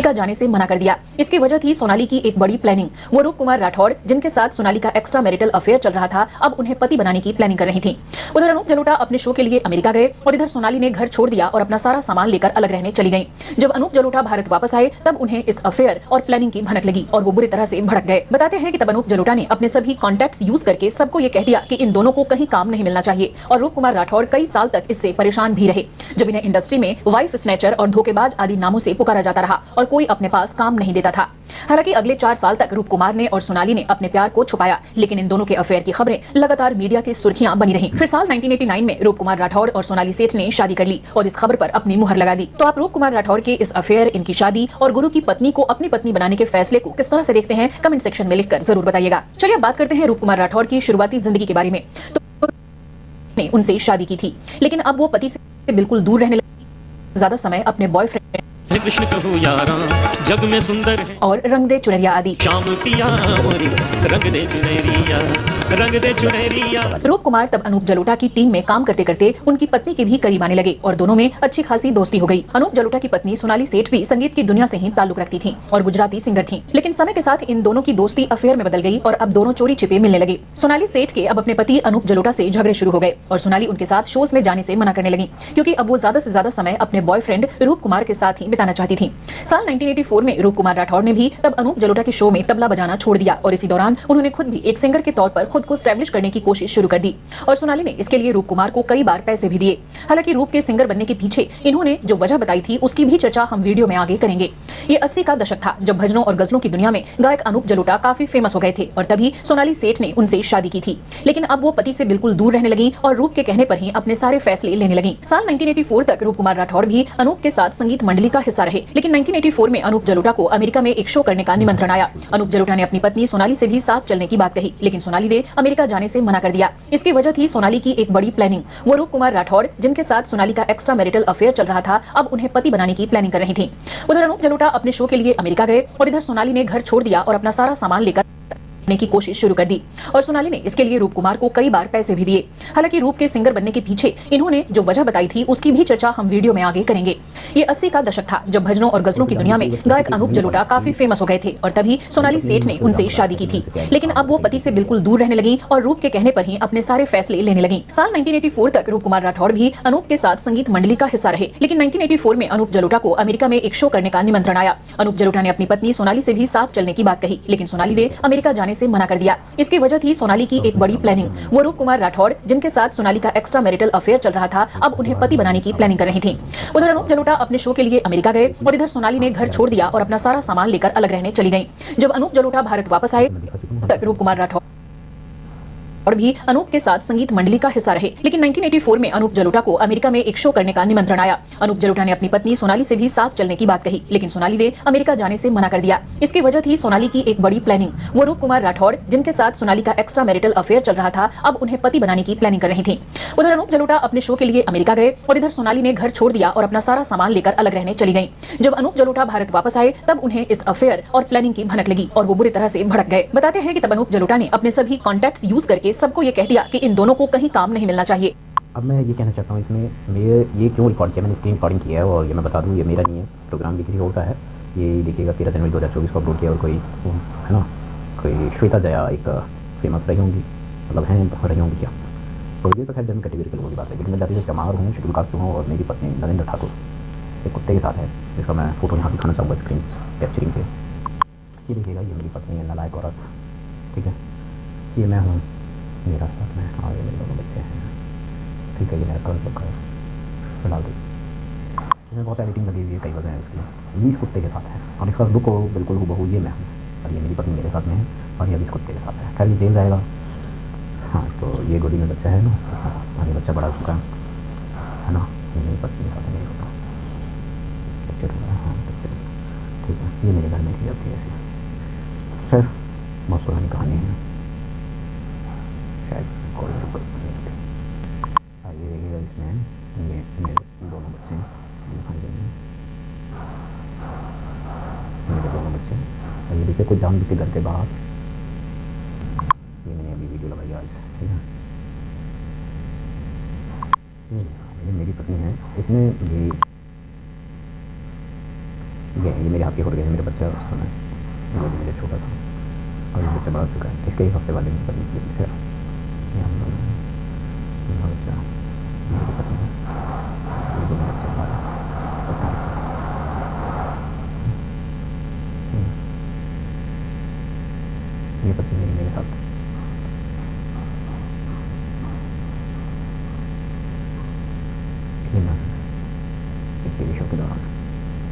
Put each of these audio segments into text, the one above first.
का जाने से मना कर दिया। इसकी वजह थी सोनाली की एक बड़ी प्लानिंग। वो रूप कुमार राठौड़, जिनके साथ सोनाली का एक्स्ट्रा मैरिटल अफेयर चल रहा था, अब उन्हें पति बनाने की प्लानिंग कर रही थी। उधर अनूप जलोटा अपने शो के लिए अमेरिका गए और इधर सोनाली ने घर छोड़ दिया और अपना सारा सामान लेकर अलग रहने चली गई। जब अनूप जलोटा भारत वापस आए तब उन्हें इस अफेयर और प्लानिंग की भनक लगी और वो बुरी तरह से भड़क गए। बताते हैं कि तब अनूप जलोटा ने अपने सभी कॉन्टैक्ट्स यूज करके सबको ये कह दिया कि इन दोनों को कहीं काम नहीं मिलना चाहिए और रूप कुमार राठौड़ कई साल तक इससे परेशान भी रहे। जब इन्हें इंडस्ट्री में वाइफ स्नैचर और धोखेबाज आदि नामों से पुकारा जाता रहा और कोई अपने पास काम नहीं देता था। हालांकि अगले 4 साल तक रूप कुमार ने और सोनाली ने अपने प्यार को छुपाया, लेकिन इन दोनों के अफेयर की खबरें लगातार मीडिया की सुर्खियां बनी रहीं। फिर साल 1989 में रूप कुमार राठौड़ और सोनाली सेठ ने शादी कर ली और इस खबर पर अपनी मुहर लगा दी। तो आप रूप कुमार राठौड़ के इस अफेयर, इनकी शादी और गुरु की पत्नी को अपनी पत्नी बनाने के फैसले को किस तरह से देखते हैं, कमेंट सेक्शन में लिखकर जरूर बताइएगा। चलिए अब बात करते हैं रूप कुमार राठौड़ की शुरुआती जिंदगी के बारे में। तो ने उनसे शादी की थी, लेकिन अब वो पति से बिल्कुल दूर रहने लगी। ज्यादा समय अपने बॉयफ्रेंड कृष्ण कहूँ यारा जग में सुंदर है और रंग दे चुनरिया आदि। श्याम पिया मोरी रंग दे चुनरिया रंग दे चुनरिया। रूप कुमार तब अनूप जलोटा की टीम में काम करते करते उनकी पत्नी के भी करीब आने लगे और दोनों में अच्छी खासी दोस्ती हो गई। अनूप जलोटा की पत्नी सोनाली सेठ भी संगीत की दुनिया से ही ताल्लुक रखती थी और गुजराती सिंगर थी, लेकिन समय के साथ इन दोनों की दोस्ती अफेयर में बदल गई और अब दोनों चोरी छिपे मिलने लगे। सोनाली सेठ के अब अपने पति अनूप जलोटा से झगड़े शुरू हो गए और सोनाली उनके साथ शोज में जाने से मना करने लगी, क्योंकि अब वो ज्यादा से ज्यादा समय अपने बॉयफ्रेंड रूप कुमार के साथ ही बिताना चाहती थी। साल 1984 में रूप कुमार राठौड़ ने भी तब अनूप जलोटा के शो में तबला बजाना छोड़ दिया और इसी दौरान उन्होंने खुद भी एक सिंगर के तौर पर खुद को स्टैब्लिश करने की कोशिश शुरू कर दी और सोनाली ने इसके लिए रूप कुमार को कई बार पैसे भी दिए। हालांकि रूप के सिंगर बनने के पीछे इन्होंने जो वजह बताई थी उसकी भी चर्चा हम वीडियो में आगे करेंगे। ये 80 का दशक था जब भजनों और गजलों की दुनिया में गायक अनूप जलोटा काफी फेमस हो गए थे और तभी सोनाली सेठ ने उनसे शादी की थी, लेकिन अब वो पति से बिल्कुल दूर रहने लगी और रूप के कहने पर ही अपने सारे फैसले लेने लगी। साल 1984 तक रूप कुमार राठौड़ भी अनूप के साथ संगीत मंडली का हिस्सा रहे, लेकिन 1984 में अनूप जलोटा को अमेरिका में एक शो करने का निमंत्रण आया। अनूप जलोटा ने अपनी पत्नी सोनाली से भी साथ चलने की बात कही, लेकिन सोनाली ने अमेरिका जाने से मना कर दिया। इसकी वजह थी सोनाली की एक बड़ी प्लानिंग। वो रूप कुमार राठौड़, जिनके साथ सोनाली का एक्स्ट्रा मैरिटल अफेयर चल रहा था, अब उन्हें पति बनाने की प्लानिंग कर रही थी। उधर अनूप जलोटा अपने शो के लिए अमेरिका गए और इधर सोनाली ने घर छोड़ दिया और अपना सारा सामान लेकर की कोशिश शुरू कर दी और सोनाली ने इसके लिए रूप कुमार को कई बार पैसे भी दिए। हालांकि रूप के सिंगर बनने के पीछे इन्होंने जो वजह बताई थी उसकी भी चर्चा हम वीडियो में आगे करेंगे। ये 80 का दशक था जब भजनों और गजलों की दुनिया में गायक अनूप जलोटा काफी फेमस हो गए थे और तभी सोनाली सेठ ने उनसे शादी की थी, लेकिन अब वो पति से बिल्कुल दूर रहने लगी और रूप के कहने पर ही अपने सारे फैसले लेने लगी। साल 1984 तक रूप कुमार राठौड़ भी अनूप के साथ संगीत मंडली का हिस्सा रहे, लेकिन 1984 में अनूप जलोटा को अमेरिका में एक शो करने का निमंत्रण आया। अनूप जलोटा ने अपनी पत्नी सोनाली से भी साथ चलने की बात कही, लेकिन सोनाली ने अमेरिका जाने से मना कर दिया। इसकी वजह थी सोनाली की एक बड़ी प्लानिंग। वो रूप कुमार राठौड़, जिनके साथ सोनाली का एक्स्ट्रा मैरिटल अफेयर चल रहा था, अब उन्हें पति बनाने की प्लानिंग कर रही थी। उधर अनूप जलोटा अपने शो के लिए अमेरिका गए और इधर सोनाली ने घर छोड़ दिया और अपना सारा सामान लेकर अलग रहने चली गई। जब अनूप जलोटा भारत वापस आए तक रूप कुमार राठौड़ और भी अनूप के साथ संगीत मंडली का हिस्सा रहे, लेकिन 1984 में अनूप जलोटा को अमेरिका में एक शो करने का निमंत्रण आया। अनूप जलोटा ने अपनी पत्नी सोनाली से भी साथ चलने की बात कही, लेकिन सोनाली ने अमेरिका जाने से मना कर दिया। इसकी वजह थी सोनाली की एक बड़ी प्लानिंग। वो रूप कुमार राठौड़, जिनके साथ सोनाली का एक्स्ट्रा मैरिटल अफेयर चल रहा था, अब उन्हें पति बनाने की प्लानिंग कर रही थी। उधर अनूप जलोटा अपने शो के लिए अमेरिका गए और इधर सोनाली ने घर छोड़ दिया और अपना सारा सामान लेकर अलग रहने चली गई। जब अनूप जलोटा भारत वापस आए तब उन्हें इस अफेयर और प्लानिंग की भनक लगी और वो बुरी तरह से भड़क गए। बताते हैं कि तब अनूप जलोटा ने अपने सभी कॉन्टैक्ट्स यूज करके सबको ये कह दिया कि इन दोनों को कहीं काम नहीं मिलना चाहिए। अब मैं ये कहना चाहता हूँ इसमें ये क्यों रिकॉर्ड किया, मैंने स्क्रीन रिकॉर्डिंग किया है और ये मैं बता दूँ ये मेरा नहीं है, प्रोग्राम भी किसी और का है। ये देखिएगा 13 जनवरी 2024 को अपलोड किया और कोई है ना, कोई श्वेता जया एक फेमस रही होंगी, मतलब हैं रही होंगी क्या, तो ये तो खैर जनरल कैटेगरी के लोगों की बात है। लेकिन मैं जाती से चमार हूँ, शेड्यूल कास्ट हूँ और मेरी पत्नी नरेंद्र ठाकुर एक कुत्ते के साथ है, जिसका मैं फोटो यहाँ दिखाना चाहूँगा स्क्रीन कैप्चरिंग पे। ये देखिएगा, ये मेरी पत्नी है, नालायक औरत, ठीक है। ये मैं हूँ, मेरा साथ में और ये मेरे दोनों बच्चे हैं, ठीक है। ये मेरा कर्ज रखा है फिलहाल, इसमें बहुत एडिटिंग लगी हुई है, कई वजह है उसकी। ये इस कुत्ते के साथ है और इसका लुक हो बिल्कुल हूबहू ये मैं हूँ और ये मेरी पत्नी मेरे साथ में है और ये अभी इस कुत्ते के साथ है। खैर ये जेल जाएगा। हाँ, तो ये गोदी में बच्चा है ना, और ये बच्चा बड़ा हो चुका है ना, ये मेरी पत्नी के साथ है, मेरी फोटो बच्चे हो गया। हाँ ठीक है, ये मेरे घर में की जाती है ऐसी। खैर बहुत पुरानी कहानी है, शायद कोई ये देखिएगा, इसमें ये मेरे दोनों बच्चे दिखाई दे रहे हैं, मेरे दोनों बच्चे। और ये देखिए कुछ जान बीते घर के बाहर, ये मैंने अभी वीडियो लगाई आज, ठीक है। ये मेरी पत्नी है, इसमें भी ये मेरे हाथ के फोटो, मेरे बच्चा उस समय वो भी मेरे छोटा था और ये बच्चा बड़ा हो चुका है। इसके एक हफ्ते बाद मेरी पत्नी की फिर ये हम दोनों हैं। मेरा बच्चा, मेरी पत्नी, ये दोनों बच्चे हमारे पत्नी। ये पत्नी मेरी मेरे साथ एक टीवी शो के दौरान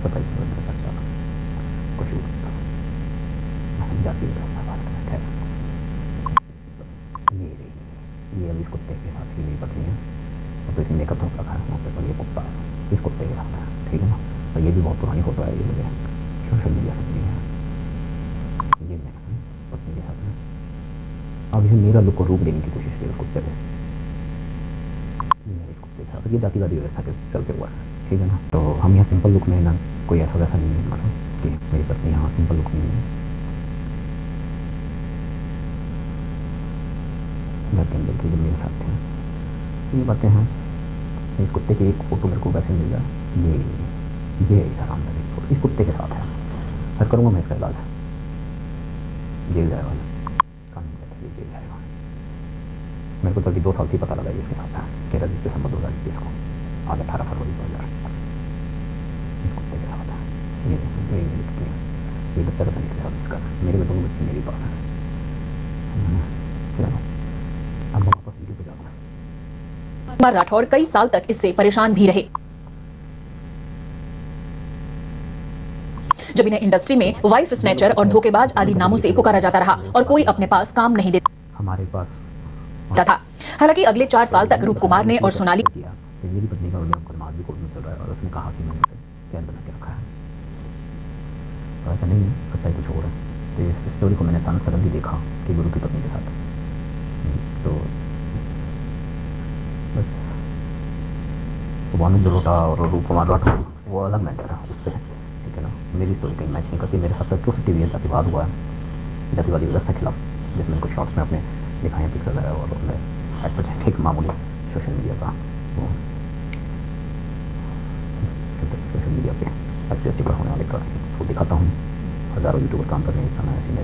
27 मेरा बच्चा को शूट करता जाती है खैर ये अभी इस कुत्ते के साथ ही मेरी पत्नी है और तो इसने मेकअप हो रखा है वहाँ पे, ये कुत्ता इस कुत्ते के साथ है, ठीक है ना। और ये भी बहुत पुरानी फोटो है, ये मुझे सोशल मीडिया से मिली है। ये मैं पत्नी के साथ में अब इसे मेरा लुक को रूप देने की कोशिश की उस कुत्ते पे, इस कुत्ते के साथ। ये जातिवादी व्यवस्था के चलते हुआ है, ठीक है ना। तो हम यहाँ सिंपल लुक में ना कोई ऐसा वैसा नहीं है, मतलब कि मेरी पत्नी यहाँ सिंपल लुक में है, घर के अंदर जो मेरे साथ हैं ये बातें हैं। इस कुत्ते की एक फ़ोटो मेरे को वैसे मिल जाए, ये ऐसा काम था एक फोटो इस कुत्ते के साथ है। सर करूँगा मैं इसका इलाज, जेल जाएगा, कानून कहता है जेल जाएगा। मेरे को तो अभी 2 साल से पता लगा ये इसके साथ है, 13 दिसंबर 2021 को, आज 18 फरवरी 2000 इस कुत्ते के साथ है। ये बच्चा पता नहीं क्या उसका, मेरे में दोनों बच्चे मेरे पास हैं। चलो अब वापस वीडियो पे जाऊँगा। कुमार राठौड़ कई साल तक इससे परेशान भी रहे। जब इन्हें इंडस्ट्री में वाइफ स्नैचर और धोखेबाज आदि नामों से पुकारा जाता रहा और कोई अपने पास काम नहीं हमारे पास देता था। हालांकि अगले 4 साल तक रूप कुमार ने और सोनाली किया। मेरी पत्नी का मुकदमा आज भी कोर्ट में चल रहा है और उसने कहा कि मैंने उसे कैद बना के रखा है, तो ऐसा नहीं है, सच्चाई कुछ और है। तो इस स्टोरी को मैंने अचानक सडनली देखा कि गुरु की पत्नी के साथ, तो बस भानु जलोटा और रूप कुमार राठौड़ वो अलग मैटर है उससे, ठीक है ना। मेरी स्टोरी कहीं मैच नहीं करती। मेरे साथ एट्रोसिटी भी है, जातिवाद हुआ है, जातिवादी व्यवस्था के खिलाफ, जिसमें कुछ शॉर्ट्स में अपने दिखाए पिक्सल है और अपने एक मामूली सोशल मीडिया का वो सोशल मीडिया पे एस पर होने वाले का वो दिखाता हूँ। हज़ारों यूट्यूबर काम कर रहे हैं इस समय, ऐसी मैं